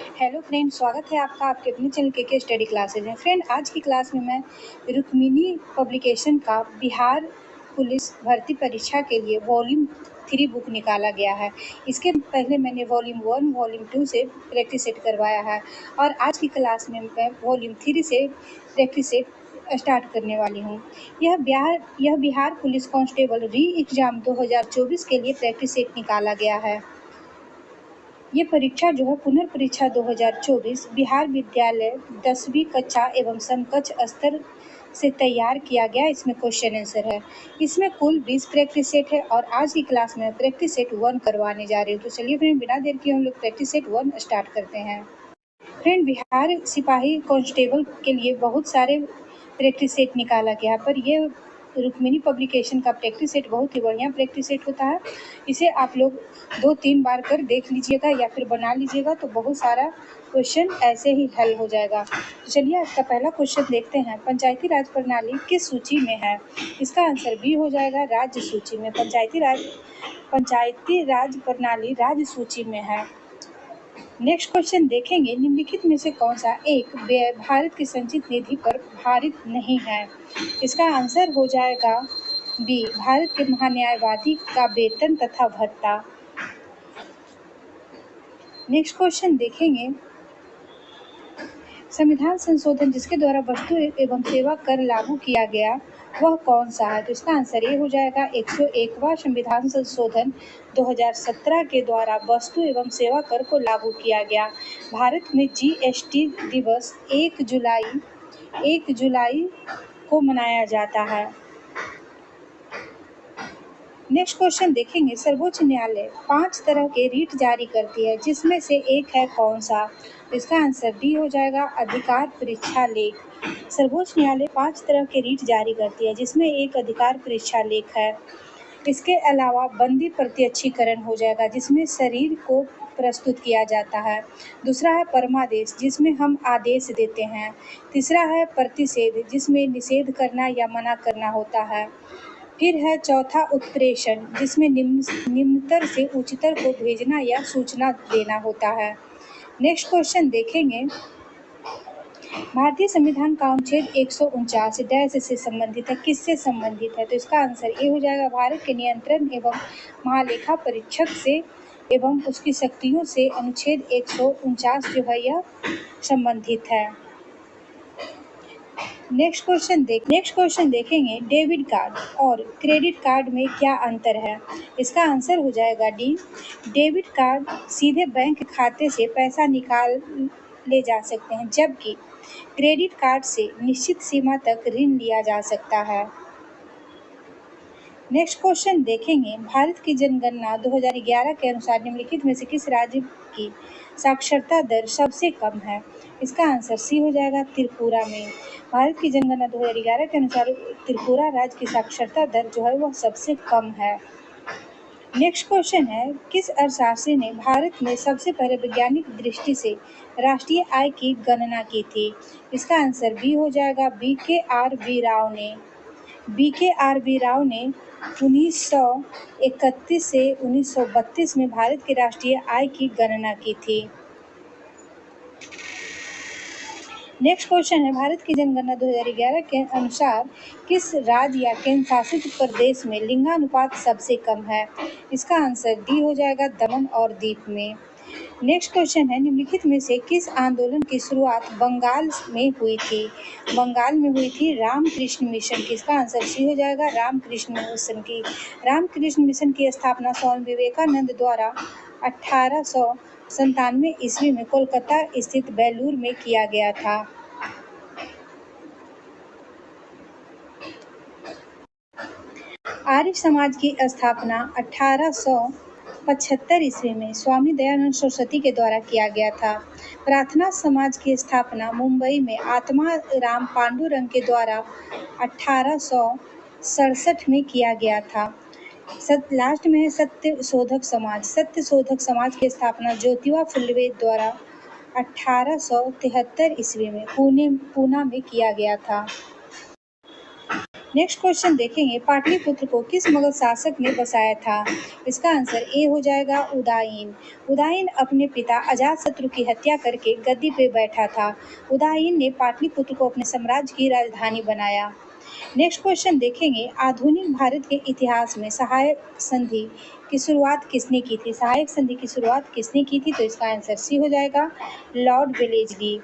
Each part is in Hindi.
हेलो फ्रेंड, स्वागत है आपका आपके अपने चैनल के स्टडी क्लासेज में। फ्रेंड, आज की क्लास में मैं रुक्मिणी पब्लिकेशन का बिहार पुलिस भर्ती परीक्षा के लिए वॉल्यूम 3 बुक निकाला गया है। इसके पहले मैंने वॉल्यूम 1, वॉल्यूम 2 से प्रैक्टिस सेट करवाया है और आज की क्लास में मैं वॉल्यूम 3 से प्रैक्टिस सेट स्टार्ट करने वाली हूँ। यह बिहार पुलिस कांस्टेबल री एग्ज़ाम 2024 के लिए प्रैक्टिस सेट निकाला गया है। ये परीक्षा जो है पुनर्परीक्षा 2024 बिहार विद्यालय 10वीं कक्षा एवं समकक्ष स्तर से तैयार किया गया। इसमें क्वेश्चन आंसर है। इसमें कुल 20 प्रैक्टिस सेट है और आज की क्लास में प्रैक्टिस सेट 1 करवाने जा रही हूँ। तो चलिए फ्रेंड, बिना देर किए हम लोग प्रैक्टिस सेट 1 स्टार्ट करते हैं। फ्रेंड, बिहार सिपाही कांस्टेबल के लिए बहुत सारे प्रैक्टिस सेट निकाला गया, पर ये रुक्मिणी पब्लिकेशन का प्रैक्टिस सेट बहुत ही बढ़िया प्रैक्टिस सेट होता है। इसे आप लोग 2-3 बार कर देख लीजिएगा या फिर बना लीजिएगा तो बहुत सारा क्वेश्चन ऐसे ही हल हो जाएगा। तो चलिए आज का पहला क्वेश्चन देखते हैं। पंचायती राज प्रणाली किस सूची में है? इसका आंसर बी हो जाएगा, राज्य सूची में। पंचायती राज प्रणाली राज्य सूची में है। नेक्स्ट क्वेश्चन देखेंगे, निम्नलिखित में से कौन सा एक व्यय भारत की संचित निधि पर भारित नहीं है? इसका आंसर हो जाएगा बी, भारत के महान्यायवादी का वेतन तथा भत्ता। नेक्स्ट क्वेश्चन देखेंगे, संविधान संशोधन जिसके द्वारा वस्तु एवं सेवा कर लागू किया गया वह कौन सा है? तो इसका आंसर ये हो जाएगा 101वां संविधान संशोधन 2017 के द्वारा वस्तु एवं सेवा कर को लागू किया गया। भारत में जीएसटी दिवस 1 जुलाई को मनाया जाता है। नेक्स्ट क्वेश्चन देखेंगे, सर्वोच्च न्यायालय 5 तरह के रीट जारी करती है, जिसमें से एक है कौन सा? इसका आंसर डी हो जाएगा, अधिकार परीक्षा लेख। सर्वोच्च न्यायालय 5 तरह के रीट जारी करती है, जिसमें एक अधिकार परीक्षा लेख है। इसके अलावा बंदी प्रत्यक्षीकरण हो जाएगा, जिसमें शरीर को प्रस्तुत किया जाता है। दूसरा है परमादेश, जिसमें हम आदेश देते हैं। तीसरा है प्रतिषेध, जिसमें निषेध करना या मना करना होता है। फिर है चौथा उत्प्रेषण, जिसमें निम्नतर से उच्चतर को भेजना या सूचना देना होता है। नेक्स्ट क्वेश्चन देखेंगे, भारतीय संविधान का अनुच्छेद 149 डैश से संबंधित है, किससे संबंधित है? तो इसका आंसर ये हो जाएगा, भारत के नियंत्रण एवं महालेखा परीक्षक से एवं उसकी शक्तियों से अनुच्छेद 149 जो है यह संबंधित है। नेक्स्ट क्वेश्चन देखेंगे, डेबिट कार्ड और क्रेडिट कार्ड में क्या अंतर है? इसका आंसर हो जाएगा डी, डेबिट कार्ड सीधे बैंक खाते से पैसा निकाल ले जा सकते हैं, जबकि क्रेडिट कार्ड से निश्चित सीमा तक ऋण लिया जा सकता है। नेक्स्ट क्वेश्चन देखेंगे, भारत की जनगणना 2011 के अनुसार निम्नलिखित में से किस राज्य की साक्षरता दर सबसे कम है? इसका आंसर सी हो जाएगा, त्रिपुरा में। भारत की जनगणना 2011 के अनुसार त्रिपुरा राज्य की साक्षरता दर जो है वह सबसे कम है। नेक्स्ट क्वेश्चन है, किस अर्थशास्त्री ने भारत में सबसे पहले वैज्ञानिक दृष्टि से राष्ट्रीय आय की गणना की थी? इसका आंसर बी हो जाएगा, बी.के.आर.बी. राव ने 1931 से 1932 में भारत की राष्ट्रीय आय की गणना की थी। नेक्स्ट क्वेश्चन है, भारत की जनगणना 2011 के अनुसार किस राज्य या केंद्र शासित प्रदेश में लिंगानुपात सबसे कम है? इसका आंसर डी हो जाएगा, दमन और दीव में। नेक्स्ट क्वेश्चन है, निम्नलिखित में से किस आंदोलन की शुरुआत बंगाल में हुई थी? बंगाल में हुई थी रामकृष्ण मिशन की। इसका आंसर सी हो जाएगा, रामकृष्ण मिशन की। रामकृष्ण मिशन की स्थापना स्वामी विवेकानंद द्वारा 1897 ईस्वी में कोलकाता स्थित बेलूर में किया गया था। आर्य समाज की स्थापना 1875 ईस्वी में स्वामी दयानंद सरस्वती के द्वारा किया गया था। प्रार्थना समाज की स्थापना मुंबई में आत्मा राम पांडुरंग के द्वारा 1867 में किया गया था। लास्ट में है सत्य शोधक समाज की स्थापना ज्योतिबा फुले द्वारा 1873 ईस्वी में पूना में किया गया था। नेक्स्ट क्वेश्चन देखेंगे, पाटलिपुत्र को किस मगध शासक ने बसाया था? इसका आंसर ए हो जाएगा उदायन। उदायन अपने पिता अजातशत्रु की हत्या करके गद्दी पे बैठा था। उदायन ने पाटलिपुत्र को अपने साम्राज्य की राजधानी बनाया। नेक्स्ट क्वेश्चन देखेंगे, आधुनिक भारत के इतिहास में सहायक संधि की शुरुआत किसने की थी? सहायक संधि की शुरुआत किसने की थी? तो इसका आंसर सी हो जाएगा, लॉर्ड वेलेस्ली।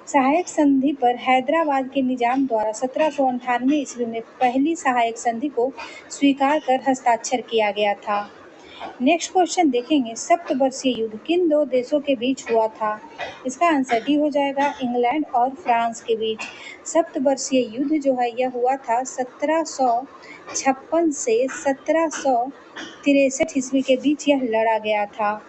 सहायक संधि पर हैदराबाद के निजाम द्वारा 1798 ईस्वी में पहली सहायक संधि को स्वीकार कर हस्ताक्षर किया गया था। नेक्स्ट क्वेश्चन देखेंगे, सप्तवर्षीय युद्ध किन दो देशों के बीच हुआ था? इसका आंसर डी हो जाएगा, इंग्लैंड और फ्रांस के बीच। सप्तवर्षीय युद्ध जो है यह हुआ था 1756 से 1763 ईस्वी के बीच यह लड़ा गया था।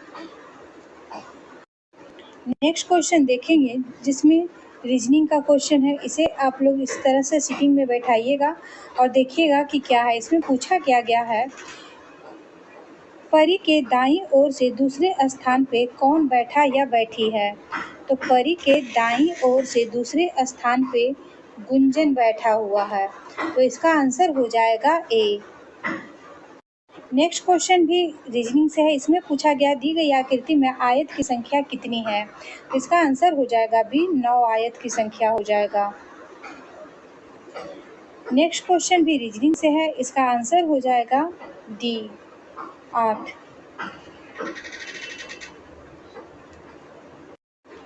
नेक्स्ट क्वेश्चन देखेंगे जिसमें रीजनिंग का क्वेश्चन है। इसे आप लोग इस तरह से सीटिंग में बैठाइएगा और देखिएगा कि क्या है। इसमें पूछा क्या गया है, परी के दाईं ओर से दूसरे स्थान पे कौन बैठा या बैठी है? तो परी के दाईं ओर से दूसरे स्थान पे गुंजन बैठा हुआ है, तो इसका आंसर हो जाएगा ए। नेक्स्ट क्वेश्चन भी रीजनिंग से है। इसमें पूछा गया, दी गई आकृति में आयत की संख्या कितनी है? तो इसका आंसर हो जाएगा बी, 9 आयत की संख्या हो जाएगा। नेक्स्ट क्वेश्चन भी रीजनिंग से है। इसका आंसर हो जाएगा डी, 8।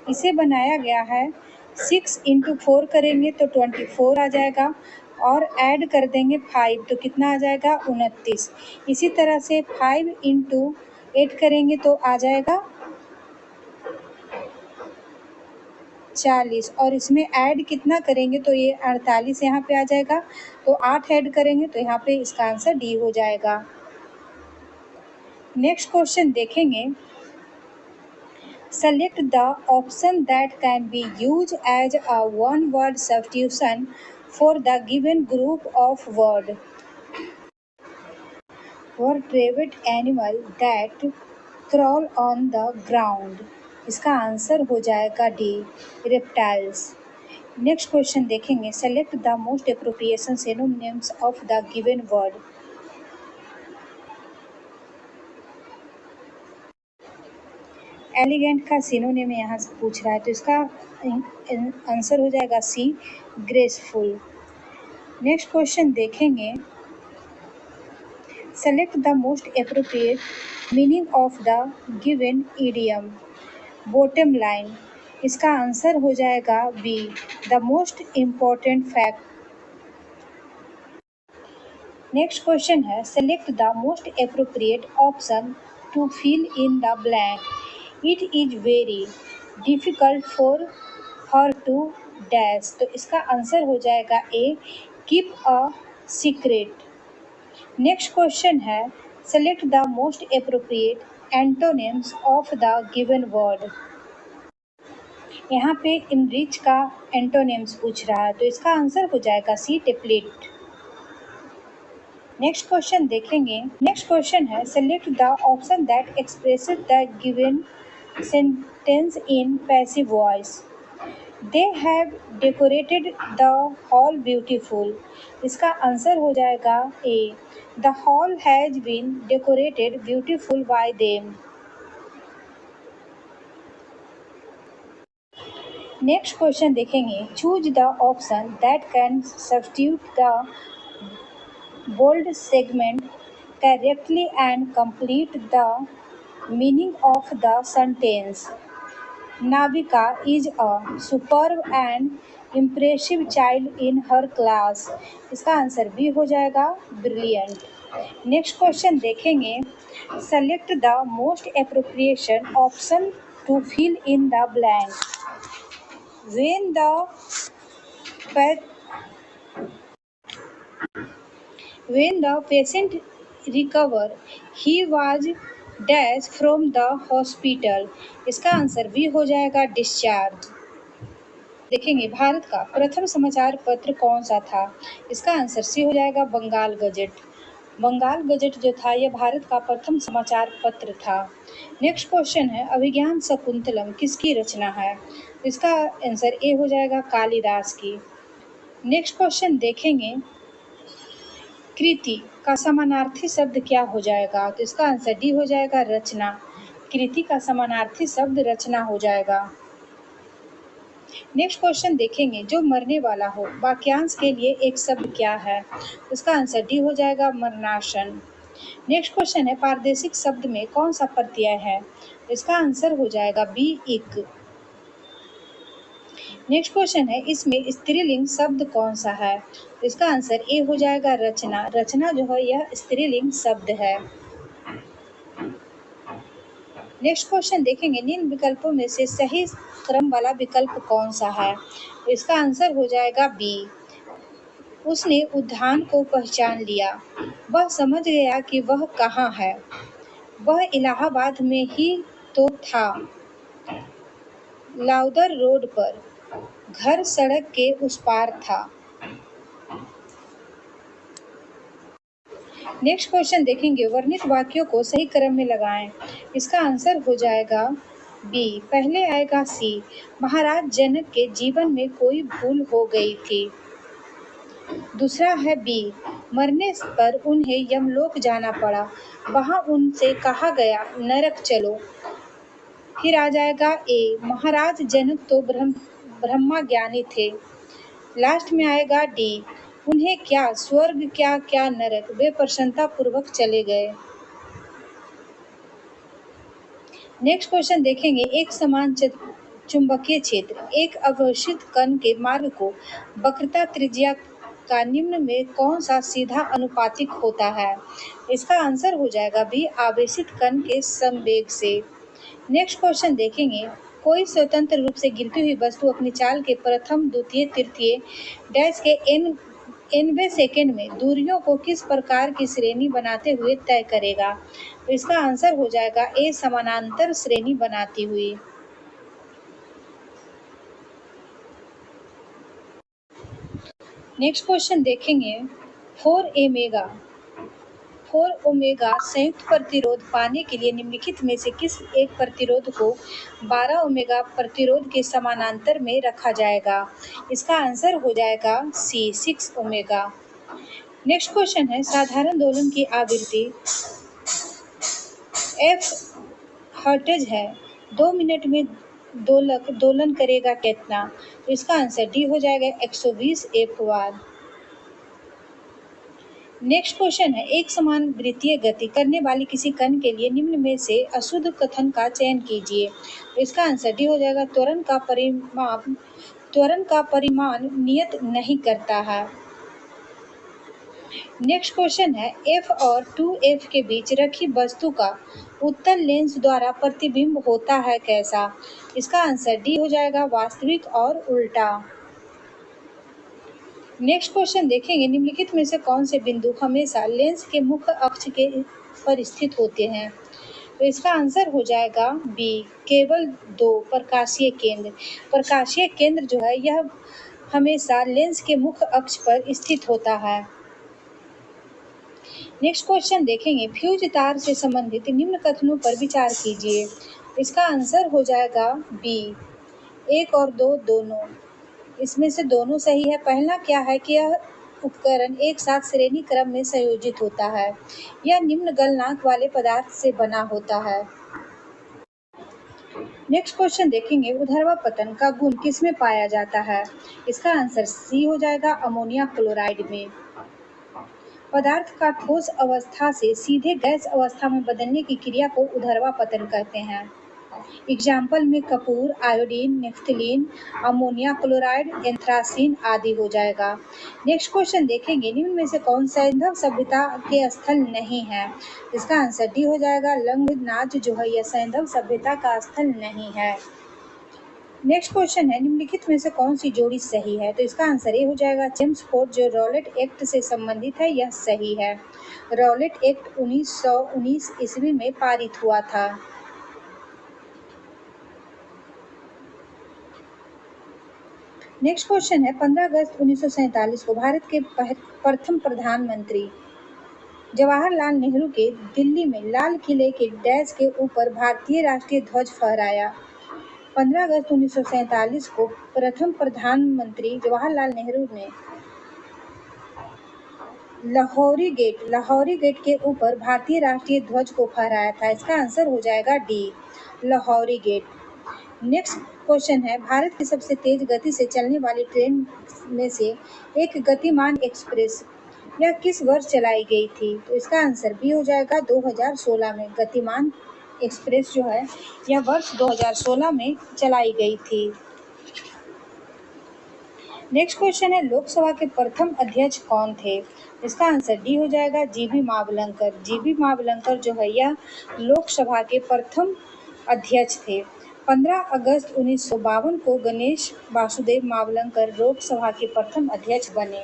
इसे बनाया गया है 6 × 4 करेंगे तो 24 आ जाएगा और ऐड कर देंगे 5 तो कितना आ जाएगा, 29। इसी तरह से 5 × 8 करेंगे तो आ जाएगा 40 और इसमें ऐड कितना करेंगे तो ये 48 यहाँ पे आ जाएगा। तो 8 ऐड करेंगे तो यहाँ पे इसका आंसर डी हो जाएगा। नेक्स्ट क्वेश्चन देखेंगे, select the option that can be used as a one word substitution for the given group of word. Vertebrate animal that crawl on the ground. इसका आंसर हो जाएगा डी, reptiles. नेक्स्ट क्वेश्चन देखेंगे, select the most appropriation synonyms of the given word. Elegant का सिनोनिम यहाँ से पूछ रहा है, तो इसका आंसर हो जाएगा सी, ग्रेसफुल। नेक्स्ट क्वेश्चन देखेंगे, select the most appropriate meaning of the given idiom. Bottom line, इसका आंसर हो जाएगा B, the most important fact. Next question है, select the most appropriate option to fill in the blank. It is very difficult for her to dash, तो इसका आंसर हो जाएगा A, keep a secret. Next question है, select the most appropriate antonyms of the given word. यहाँ पे इनरिच का एंटोनिम्स पूछ रहा है, तो इसका आंसर हो जाएगा सी, टेप्लेट। नेक्स्ट क्वेश्चन देखेंगे, नेक्स्ट क्वेश्चन है, select the option that expresses the given sentence in passive voice. They have decorated the hall beautiful, इसका आंसर हो जाएगा A, the hall has been decorated beautiful by them. Next question देखेंगे, choose the option that can substitute the bold segment correctly and complete the meaning of the sentence. Navika is a superb and impressive child in her class, इसका आंसर बी हो जाएगा, ब्रिलियंट। नेक्स्ट क्वेश्चन देखेंगे, select the most appropriation option to fill in the blank. When the patient recovered, he was dash from the hospital, इसका आंसर बी हो जाएगा, डिस्चार्ज। देखेंगे, भारत का प्रथम समाचार पत्र कौन सा था? इसका आंसर सी हो जाएगा, बंगाल गजट। बंगाल गजट जो था यह भारत का प्रथम समाचार पत्र था। नेक्स्ट क्वेश्चन है, अभिज्ञान शकुंतलम किसकी रचना है? इसका आंसर ए हो जाएगा, कालिदास की। नेक्स्ट क्वेश्चन देखेंगे, कृति का समानार्थी शब्द क्या हो जाएगा? तो इसका आंसर डी हो जाएगा रचना। कृति का समानार्थी शब्द रचना हो जाएगा। नेक्स्ट क्वेश्चन देखेंगे, जो मरने वाला हो वाक्यांश के लिए एक शब्द क्या है? उसका आंसर डी हो जाएगा मरणासन। नेक्स्ट क्वेश्चन है, पारदेशिक शब्द में कौन सा प्रत्यय है? इसका आंसर हो जाएगा बी इक। नेक्स्ट क्वेश्चन है, इसमें स्त्रीलिंग शब्द कौन सा है? इसका आंसर ए हो जाएगा रचना। रचना जो है यह स्त्रीलिंग शब्द है। नेक्स्ट क्वेश्चन देखेंगे, निम्न विकल्पों में से सही क्रम वाला विकल्प कौन सा है? इसका आंसर हो जाएगा बी। उसने उद्यान को पहचान लिया, वह समझ गया कि वह कहाँ है, वह इलाहाबाद में ही तो था, लाउदर रोड पर, घर सड़क के उस पार था। नेक्स्ट क्वेश्चन देखेंगे, वर्णित वाक्यों को सही क्रम में लगाएं। इसका आंसर हो जाएगा बी। पहले आएगा सी, महाराज जनक के जीवन में कोई भूल हो गई थी। दूसरा है बी, मरने पर उन्हें यमलोक जाना पड़ा, वहां उनसे कहा गया नरक चलो। फिर आ जाएगा ए, महाराज जनक तो ब्रह्मा ज्ञानी थे। लास्ट में आएगा डी, उन्हें क्या स्वर्ग क्या क्या नरक, वे प्रसन्नता पूर्वक चले गए। नेक्स्ट क्वेश्चन देखेंगे, एक समान चुंबकीय क्षेत्र एक अवशोषित कण के मार्ग को वक्रता त्रिज्या का निम्न में कौन सा सीधा अनुपातिक होता है? इसका आंसर हो जाएगा बी, आवेशित कण के संवेग से। नेक्स्ट क्वेश्चन देखेंगे, कोई स्वतंत्र रूप से गिरती हुई वस्तु अपनी चाल के प्रथम द्वितीय तृतीय डैश के एनवें सेकेंड में दूरियों को किस प्रकार की श्रेणी बनाते हुए तय करेगा? तो इसका आंसर हो जाएगा ए, समानांतर श्रेणी बनाती हुई। नेक्स्ट क्वेश्चन देखेंगे, 4 ओमेगा संयुक्त प्रतिरोध पाने के लिए निम्नलिखित में से किस एक प्रतिरोध को 12 ओमेगा प्रतिरोध के समानांतर में रखा जाएगा? इसका आंसर हो जाएगा सी, 6 ओमेगा। नेक्स्ट क्वेश्चन है, साधारण दोलन की आवृत्ति एफ हर्ट्ज है, 2 मिनट में दोलन करेगा कितना? तो इसका आंसर डी हो जाएगा 120 एफ बार। नेक्स्ट क्वेश्चन है, एक समान वृत्तीय गति करने वाली किसी कण के लिए निम्न में से अशुद्ध कथन का चयन कीजिए। तो इसका आंसर डी हो जाएगा, त्वरण का परिमाण नियत नहीं करता है। नेक्स्ट क्वेश्चन है, एफ और 2f के बीच रखी वस्तु का उत्तल लेंस द्वारा प्रतिबिंब होता है कैसा? इसका आंसर डी हो जाएगा, वास्तविक और उल्टा। नेक्स्ट क्वेश्चन देखेंगे, निम्नलिखित में से कौन से बिंदु हमेशा लेंस के मुख्य अक्ष के पर स्थित होते हैं? तो इसका आंसर हो जाएगा बी, केवल 2 प्रकाशीय केंद्र। प्रकाशीय केंद्र जो है यह हमेशा लेंस के मुख्य अक्ष पर स्थित होता है। नेक्स्ट क्वेश्चन देखेंगे, फ्यूज तार से संबंधित निम्न कथनों पर विचार कीजिए। इसका आंसर हो जाएगा बी, 1 और 2 दोनों। इसमें से दोनों सही है। पहला क्या है कि यह उपकरण एक साथ श्रेणी क्रम में संयोजित होता है। यह निम्न गलनांक वाले पदार्थ से बना होता है। नेक्स्ट क्वेश्चन देखेंगे, ऊर्ध्वाधर का गुण किसमें पाया जाता है? इसका आंसर सी हो जाएगा, अमोनिया क्लोराइड में। पदार्थ का ठोस अवस्था से सीधे गैस अवस्था में बदलने की क्रिया को ऊर्ध्वाधर कहते हैं। एग्जाम्पल में Kapoor, iodine, naphthalene, ammonia chloride, anthracene आदि हो जाएगा। नेक्स्ट क्वेश्चन देखेंगे, निम्न में से कौन सैंधव सभ्यता के स्थल नहीं है? इसका आंसर डी हो जाएगा, लंगनाज जो है यह सैंधव सभ्यता का स्थल नहीं है। नेक्स्ट क्वेश्चन है, निम्नलिखित में से कौन सी जोड़ी सही है? तो इसका आंसर ये हो जाएगा, जेम्स फोर्ड जो रॉलेट एक्ट से संबंधित है यह सही है। रॉलेट एक्ट 1919 ईस्वी में पारित हुआ था। नेक्स्ट क्वेश्चन है, 15 अगस्त 1947 को भारत के प्रथम प्रधानमंत्री जवाहरलाल नेहरू के दिल्ली में लाल किले के डैश के ऊपर भारतीय राष्ट्रीय ध्वज फहराया। 15 अगस्त 1947 को प्रथम प्रधानमंत्री जवाहरलाल नेहरू ने लाहौरी गेट के ऊपर भारतीय राष्ट्रीय ध्वज को फहराया था। इसका आंसर हो जाएगा D, Lahori Gate. Next question है, भारत की सबसे तेज गति से चलने वाली ट्रेन में से एक गतिमान एक्सप्रेस यह किस वर्ष चलाई गई थी? तो इसका आंसर बी हो जाएगा 2016 में। गतिमान एक्सप्रेस जो है यह वर्ष 2016 में चलाई गई थी। नेक्स्ट क्वेश्चन है, लोकसभा के प्रथम अध्यक्ष कौन थे? इसका आंसर डी हो जाएगा जीबी मावलंकर। जीबी मावलंकर जो है यह लोकसभा के प्रथम अध्यक्ष थे। 15 अगस्त 1952 को गणेश वासुदेव मावलंकर लोकसभा के प्रथम अध्यक्ष बने।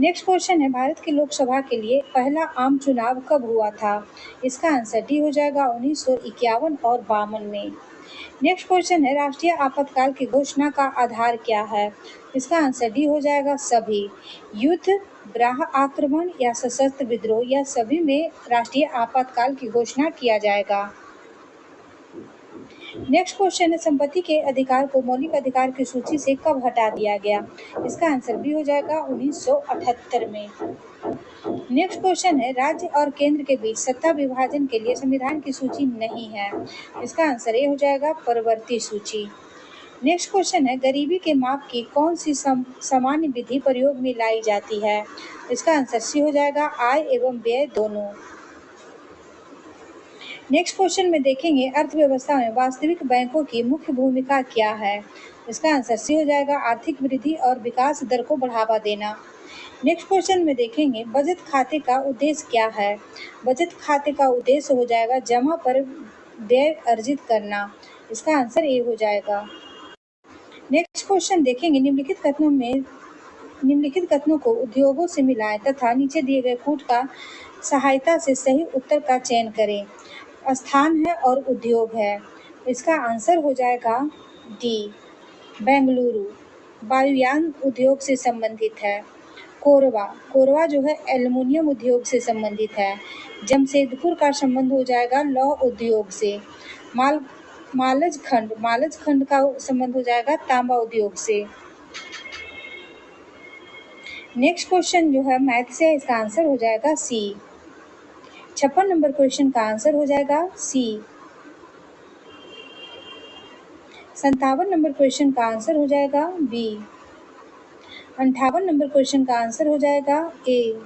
नेक्स्ट क्वेश्चन है, भारत की लोकसभा के लिए पहला आम चुनाव कब हुआ था? इसका आंसर डी हो जाएगा 1951 और 52 में। नेक्स्ट क्वेश्चन है, राष्ट्रीय आपातकाल की घोषणा का आधार क्या है? इसका आंसर डी हो जाएगा सभी। युद्ध, बाह्य आक्रमण या सशस्त्र विद्रोह, यह सभी में राष्ट्रीय आपातकाल की घोषणा किया जाएगा। नेक्स्ट क्वेश्चन है, संपत्ति के अधिकार को मौलिक अधिकार की सूची से कब हटा दिया गया? इसका आंसर बी हो जाएगा 1978 में। नेक्स्ट क्वेश्चन है, राज्य और केंद्र के बीच सत्ता विभाजन के लिए संविधान की सूची नहीं है। इसका आंसर ए हो जाएगा परवर्ती सूची। नेक्स्ट क्वेश्चन है, गरीबी के माप की कौन सी सामान्य विधि प्रयोग में लाई जाती है? इसका आंसर सी हो जाएगा आय एवं व्यय दोनों। नेक्स्ट क्वेश्चन में देखेंगे, अर्थव्यवस्था में वास्तविक बैंकों की मुख्य भूमिका क्या है? इसका आंसर सी हो जाएगा आर्थिक वृद्धि और विकास दर को बढ़ावा देना। नेक्स्ट क्वेश्चन में देखेंगे, बचत खाते का उद्देश्य क्या है? बचत खाते का उद्देश्य हो जाएगा जमा पर व्यय अर्जित करना। इसका आंसर ए हो जाएगा। नेक्स्ट क्वेश्चन देखेंगे, निम्नलिखित कथनों को उद्योगों से मिलाएं तथा नीचे दिए गए कूट का सहायता से सही उत्तर का चयन करें। स्थान है और उद्योग है। इसका आंसर हो जाएगा डी, बेंगलुरु। वायुयान उद्योग से संबंधित है। कोरबा जो है एल्युमिनियम उद्योग से संबंधित है। जमशेदपुर का संबंध हो जाएगा लौह उद्योग से। मालज खंड का संबंध हो जाएगा तांबा उद्योग से। नेक्स्ट क्वेश्चन जो है मैथ से, इसका आंसर हो जाएगा सी। 56 नंबर क्वेश्चन का आंसर हो जाएगा सी। 57 नंबर क्वेश्चन का आंसर हो जाएगा बी। 58 नंबर क्वेश्चन का आंसर हो जाएगा ए।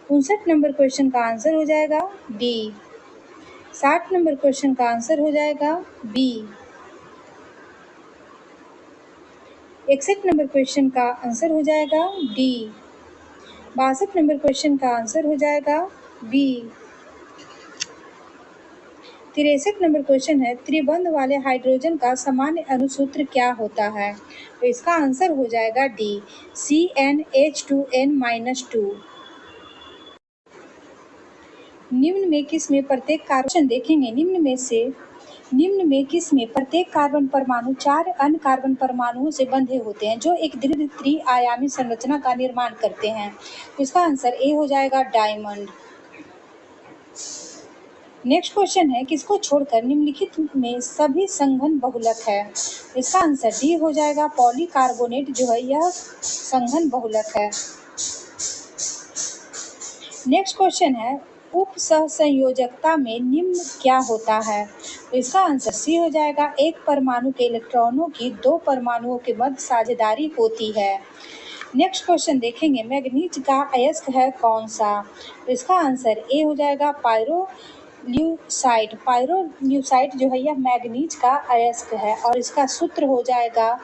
59 नंबर क्वेश्चन का आंसर हो जाएगा डी। 60 नंबर क्वेश्चन का आंसर हो जाएगा बी। 61 नंबर क्वेश्चन का आंसर हो जाएगा डी। 62 नंबर क्वेश्चन का आंसर हो जाएगा बी। 63 नंबर क्वेश्चन है, त्रिबंध वाले हाइड्रोजन का सामान्य अणुसूत्र क्या होता है? तो इसका आंसर हो जाएगा डी, CnH2n-2। निम्न में किस में प्रत्येक कार्बन देखेंगे, निम्न में किस में प्रत्येक कार्बन परमाणु 4 अन्य कार्बन परमाणुओं से बंधे होते हैं जो एक दीर्घ त्रिआयामी संरचना का निर्माण करते हैं? तो इसका आंसर ए हो जाएगा डायमंड। नेक्स्ट क्वेश्चन है, किसको छोड़कर निम्नलिखित में सभी संघन बहुलक है? इसका आंसर डी हो जाएगा पॉलीकार्बोनेट जो है यह संघन बहुलक है। नेक्स्ट क्वेश्चन है, उप सहसंयोजकता में निम्न क्या होता है? तो इसका आंसर सी हो जाएगा एक परमाणु के इलेक्ट्रॉनों की 2 परमाणुओं के मध्य साझेदारी होती है। नेक्स्ट क्वेश्चन देखेंगे, मैग्नीज का अयस्क है कौन सा? तो इसका आंसर ए हो जाएगा पायरोल्यूसाइड जो है यह मैग्नीज का अयस्क है और इसका सूत्र हो जाएगा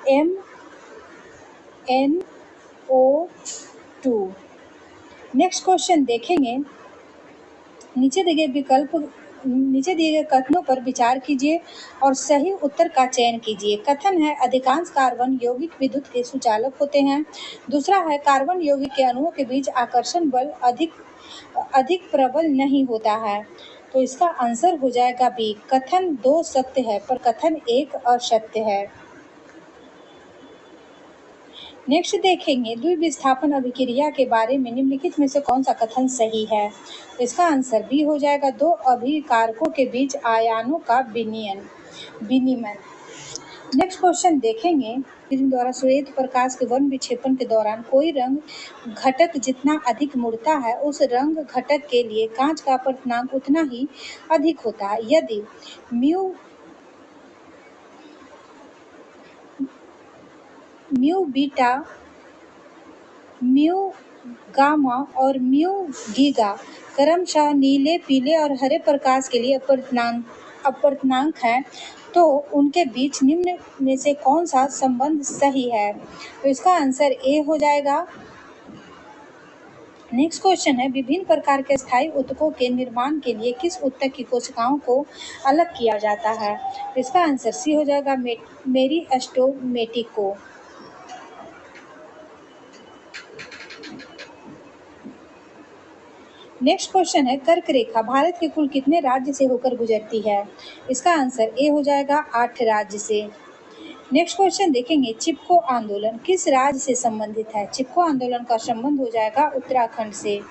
MnO2। नेक्स्ट क्वेश्चन देखेंगे, नीचे दिए गए कथनों पर विचार कीजिए और सही उत्तर का चयन कीजिए। कथन है, अधिकांश कार्बन यौगिक विद्युत के सुचालक होते हैं। दूसरा है, कार्बन यौगिक के अणुओं के बीच आकर्षण बल अधिक प्रबल नहीं होता है। तो इसका आंसर हो जाएगा बी, कथन 2 सत्य है पर कथन 1 असत्य है। नेक्स्ट देखेंगे द्विविस्थापन अभिक्रिया के बारे में निम्नलिखित में से कौन सा कथन सही है। इसका आंसर बी हो जाएगा, दो अभिकारकों के बीच आयनों का विनिमय। नेक्स्ट क्वेश्चन देखेंगे, प्रिज्म द्वारा श्वेत प्रकाश के वर्ण विक्षेपण के दौरान कोई रंग घटक जितना अधिक मुड़ता है उस रंग घटक के लिए कांच का अपवर्तनांक उतना ही अधिक होता है। यदि म्यू बीटा, म्यू गामा और म्यू गीगा क्रमशः नीले, पीले और हरे प्रकाश के लिए अपवर्तनांक है, तो उनके बीच निम्न में से कौन सा संबंध सही है। तो इसका आंसर ए हो जाएगा। नेक्स्ट क्वेश्चन है, विभिन्न प्रकार के स्थायी ऊतकों के निर्माण के लिए किस ऊतक की कोशिकाओं को अलग किया जाता है। इसका आंसर सी हो जाएगा, मेरिस्टेमेटिको। नेक्स्ट क्वेश्चन है, कर्क रेखा भारत के कुल कितने राज्य से होकर गुजरती है। इसका आंसर ए हो जाएगा, 8 राज्य से। नेक्स्ट क्वेश्चन देखेंगे, चिपको आंदोलन किस राज्य से संबंधित है। चिपको आंदोलन का संबंध हो जाएगा उत्तराखंड से।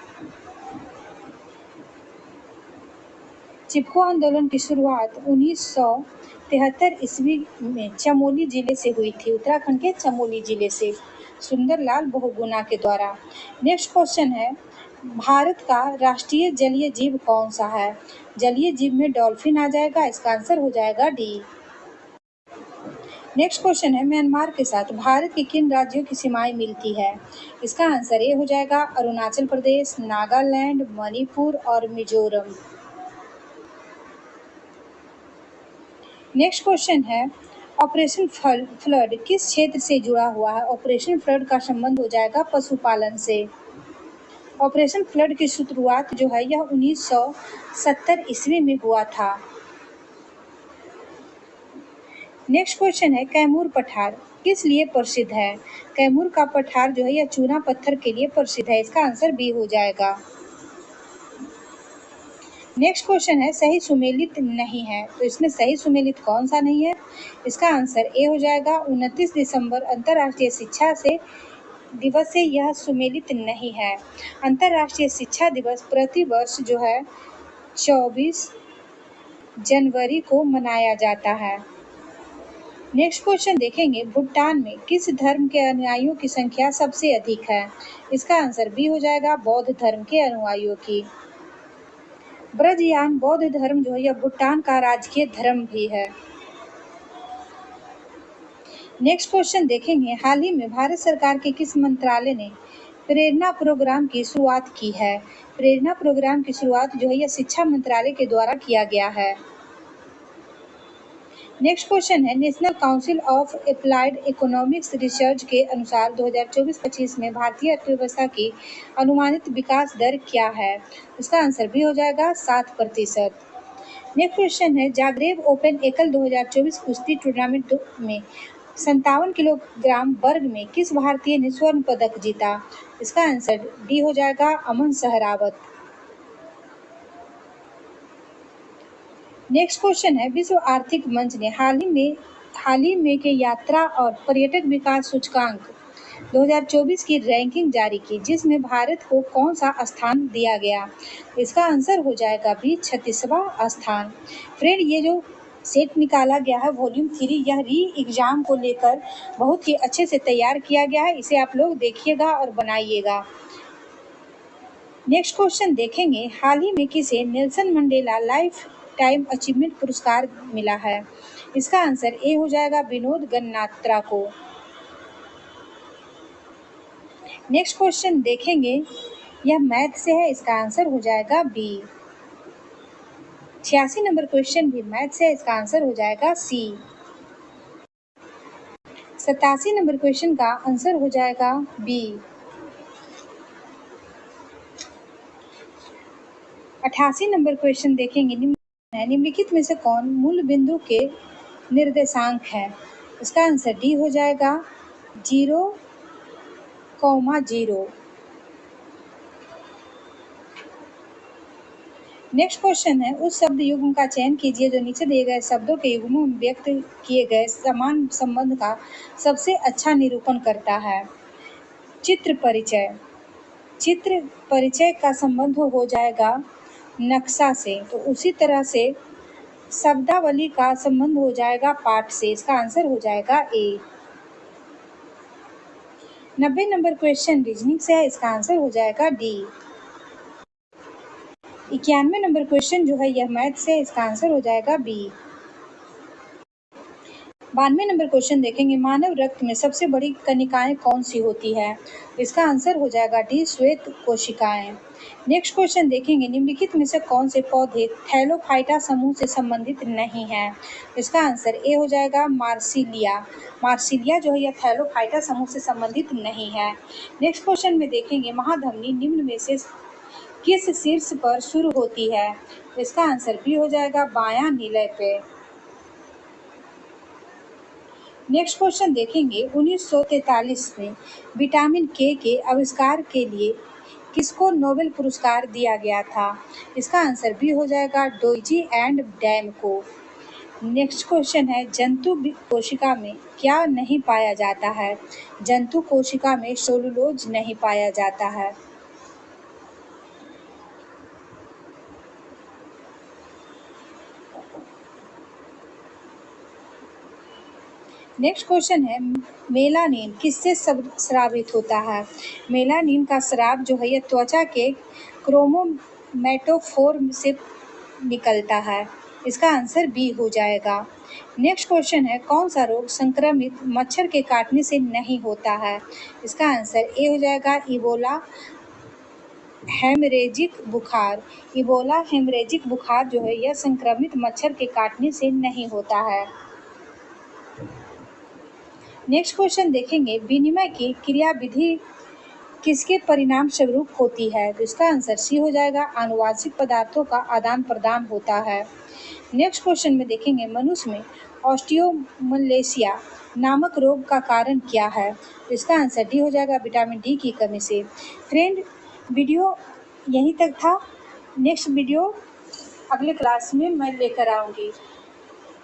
चिपको आंदोलन की शुरुआत 1973 ईस्वी में चमोली जिले से हुई थी, उत्तराखंड के चमोली जिले से सुंदरलाल बहुगुणा के द्वारा। नेक्स्ट क्वेश्चन है, भारत का राष्ट्रीय जलीय जीव कौन सा है। जलीय जीव में डॉल्फिन आ जाएगा, इसका आंसर हो जाएगा डी। नेक्स्ट क्वेश्चन है, म्यांमार के साथ भारत के किन राज्यों की सीमाएं मिलती है। इसका आंसर ए हो जाएगा, अरुणाचल प्रदेश, नागालैंड, मणिपुर और मिजोरम। नेक्स्ट क्वेश्चन है, ऑपरेशन फ्लड किस क्षेत्र से जुड़ा हुआ है। ऑपरेशन फ्लड का संबंध हो जाएगा पशुपालन से। ऑपरेशन फ्लड की शुरुआत जो है यह 1970 ईस्वी में हुआ था। नेक्स्ट क्वेश्चन है, कैमूर पठार किस लिए प्रसिद्ध है। कैमूर का पठार जो है यह चूना पत्थर के लिए प्रसिद्ध है, इसका आंसर बी हो जाएगा। नेक्स्ट क्वेश्चन है, सही सुमेलित नहीं है, तो इसमें सही सुमेलित कौन सा नहीं है। इसका आंसर ए हो जाएगा, 29 दिसंबर अंतर्राष्ट्रीय शिक्षा दिवस से यह सुमेलित नहीं है। अंतर्राष्ट्रीय शिक्षा दिवस प्रति वर्ष जो है 24 जनवरी को मनाया जाता है। नेक्स्ट क्वेश्चन देखेंगे, भूटान में किस धर्म के अनुयायियों की संख्या सबसे अधिक है। इसका आंसर बी हो जाएगा, बौद्ध धर्म के अनुयायियों की। ब्रजयान बौद्ध धर्म जो है यह भूटान का राजकीय धर्म भी है। नेक्स्ट क्वेश्चन देखेंगे, हाल ही में भारत सरकार के किस मंत्रालय ने प्रेरणा प्रोग्राम की शुरुआत की है। प्रेरणा प्रोग्राम की शुरुआत जो है यह शिक्षा मंत्रालय के द्वारा किया गया है। नेक्स्ट क्वेश्चन है, national council of applied economics research के अनुसार 2024-25 में भारतीय अर्थव्यवस्था की अनुमानित विकास दर क्या है। इसका आंसर भी हो जाएगा 7%। नेक्स्ट क्वेश्चन है, जागरेब ओपन एकल 2024 कुश्ती टूर्नामेंट में 57 किलोग्राम वर्ग में किस भारतीय ने स्वर्ण पदक जीता। इसका आंसर डी हो जाएगा, अमन सहरावत। नेक्स्ट क्वेश्चन है, विश्व आर्थिक मंच ने हाल ही में के यात्रा और पर्यटक विकास सूचकांक 2024 की रैंकिंग जारी की, जिसमें भारत को कौन सा स्थान दिया गया। इसका आंसर हो जाएगा बी, 36वां स्थान। फ्रेंड, ये जो सेट निकाला गया है वॉल्यूम 3, यह री एग्जाम को लेकर बहुत ही अच्छे से तैयार किया गया है, इसे आप लोग देखिएगा और बनाइएगा। नेक्स्ट क्वेश्चन देखेंगे, हाल ही में किसे Nelson Mandela life time achievement पुरस्कार मिला है। इसका आंसर ए हो जाएगा, विनोद गन्नात्रा को। नेक्स्ट क्वेश्चन देखेंगे, यह मैथ से है, इसका आंसर हो जाएगा बी। 86 नंबर क्वेश्चन भी मैथ से है, इसका आंसर हो जाएगा सी। 87 नंबर क्वेश्चन का आंसर हो जाएगा बी। 88 नंबर क्वेश्चन देखेंगे, निम्नलिखित में से कौन मूल बिंदु के निर्देशांक है। इसका आंसर डी हो जाएगा, 0,0। नेक्स्ट क्वेश्चन है, उस शब्द युग्म का चयन कीजिए जो नीचे दिए गए शब्दों के युग्मों में व्यक्त किए गए समान संबंध का सबसे अच्छा निरूपण करता है। चित्र परिचय, चित्र परिचय का संबंध हो जाएगा नक्शा से, तो उसी तरह से शब्दावली का संबंध हो जाएगा पाठ से। इसका आंसर हो जाएगा ए। 90 नंबर क्वेश्चन रीजनिंग से है, इसका आंसर हो जाएगा डी। 91 नंबर क्वेश्चन जो है यह मैथ से है, इसका आंसर हो जाएगा बी। 92 नंबर क्वेश्चन देखेंगे, मानव रक्त में सबसे बड़ी कणिकाएं कौन सी होती है? इसका आंसर हो जाएगा डी, श्वेत कोशिकाएं। नेक्स्ट क्वेश्चन देखेंगे, निम्नलिखित में से कौन से पौधे थैलोफाइटा समूह से संबंधित नहीं है? इसका आंसर ए हो जाएगा मार्सिलिया। मार्सिलिया जो है यह थैलोफाइटा समूह से संबंधित नहीं है। नेक्स्ट क्वेश्चन में देखेंगे, महाधमनी निम्न में से किस शीर्ष पर शुरू होती है? इसका आंसर बी हो जाएगा बायां नीलय पे। नेक्स्ट क्वेश्चन देखेंगे, 1943 में विटामिन के आविष्कार के लिए किसको नोबेल पुरस्कार दिया गया था? इसका आंसर बी हो जाएगा डोइजी एंड डैम को। नेक्स्ट क्वेश्चन है, जंतु कोशिका में क्या नहीं पाया जाता है? जंतु कोशिका में सेलुलोज नहीं पाया जाता है। नेक्स्ट क्वेश्चन है, मेलानिन किससे स्रावित होता है? मेलानिन का स्राव जो है यह त्वचा के क्रोमोमेटोफोर से निकलता है। इसका आंसर बी हो जाएगा। नेक्स्ट क्वेश्चन है, कौन सा रोग संक्रमित मच्छर के काटने से नहीं होता है? इसका आंसर ए हो जाएगा इबोला हेमरेजिक बुखार। इबोला हेमरेजिक बुखार जो है यह संक्रमित मच्छर के काटने से नहीं होता है। नेक्स्ट क्वेश्चन देखेंगे, विनिमय की क्रियाविधि किसके परिणाम स्वरूप होती है? तो इसका आंसर सी हो जाएगा आनुवांशिक पदार्थों का आदान प्रदान होता है। नेक्स्ट क्वेश्चन में देखेंगे, मनुष्य में ऑस्टियोमलेशिया नामक रोग का कारण क्या है? इसका आंसर डी हो जाएगा विटामिन डी की कमी से। फ्रेंड, वीडियो यहीं तक था। नेक्स्ट वीडियो अगले क्लास में मैं लेकर आऊँगी।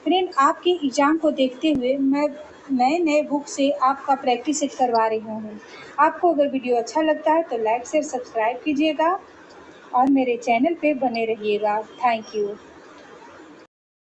फ्रेंड, आपके एग्ज़ाम को देखते हुए मैं नए बुक से आपका प्रैक्टिस सेट करवा रही हूँ। आपको अगर वीडियो अच्छा लगता है तो लाइक शेयर सब्सक्राइब कीजिएगा और मेरे चैनल पे बने रहिएगा। Thank you.